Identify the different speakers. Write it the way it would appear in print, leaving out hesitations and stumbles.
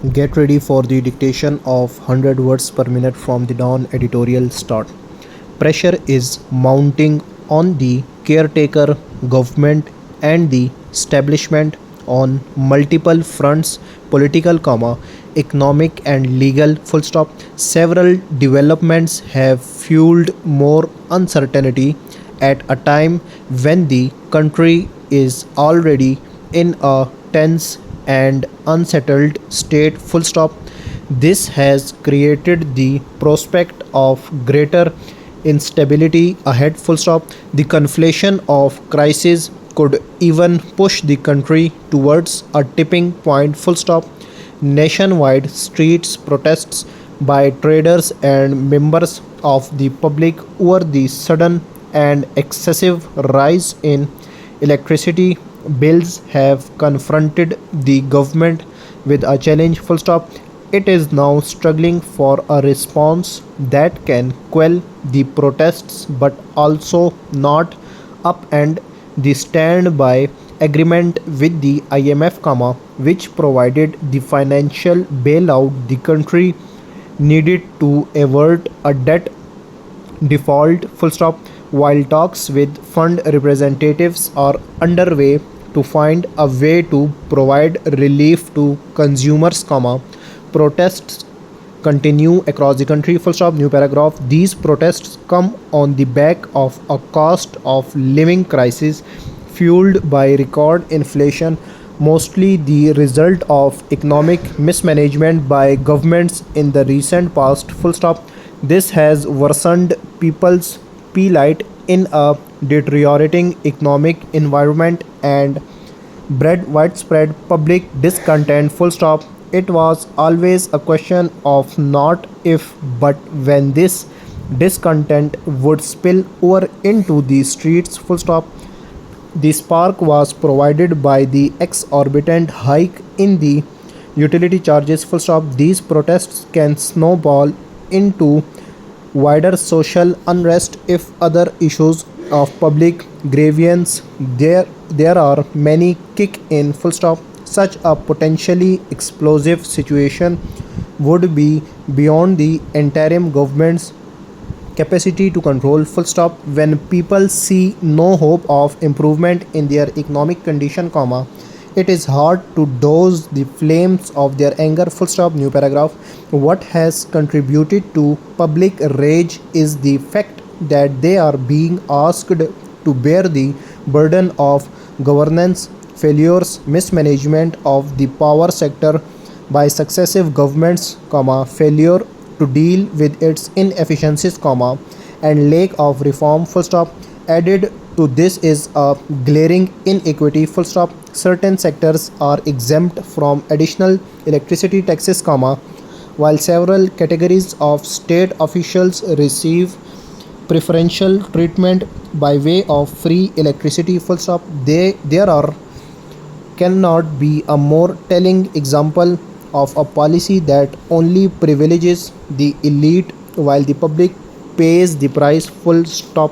Speaker 1: Get ready for the dictation of 100 words per minute from the dawn editorial start. Pressure is mounting on the caretaker government and the establishment on multiple fronts: political, economic and legal, full stop. Several developments have fueled more uncertainty at a time when the country is already in a tense and unsettled state, full stop. This has created the prospect of greater instability ahead, full stop. The conflation of crises could even push the country towards a tipping point, full stop. Nationwide streets protests by traders and members of the public over the sudden and excessive rise in electricity bills have confronted the government with a challenge, full stop. It is now struggling for a response that can quell the protests but also not upend the standby agreement with the IMF, which provided the financial bailout the country needed to avert a debt default, full stop. While talks with fund representatives are underway to find a way to provide relief to consumers, protests continue across the country, full stop. New paragraph. These protests come on the back of a cost of living crisis fueled by record inflation, mostly the result of economic mismanagement by governments in the recent past, full stop. This has worsened people's plight in a deteriorating economic environment and bred widespread public discontent, full stop. It was always a question of not if but when this discontent would spill over into the streets, full stop. The spark was provided by the exorbitant hike in the utility charges, full stop. These protests can snowball into wider social unrest if other issues of public grievance there are many kick in, full stop. Such a potentially explosive situation would be beyond the interim government's capacity to control, full stop. When people see no hope of improvement in their economic condition, it is hard to douse the flames of their anger, full stop. New paragraph. What has contributed to public rage is the fact that they are being asked to bear the burden of governance failures, mismanagement of the power sector by successive governments, failure to deal with its inefficiencies, and lack of reform, full stop. Added to this is a glaring inequity, full stop. Certain sectors are exempt from additional electricity taxes, while several categories of state officials receive preferential treatment by way of free electricity, full stop. There are cannot be a more telling example of a policy that only privileges the elite while the public pays the price, full stop.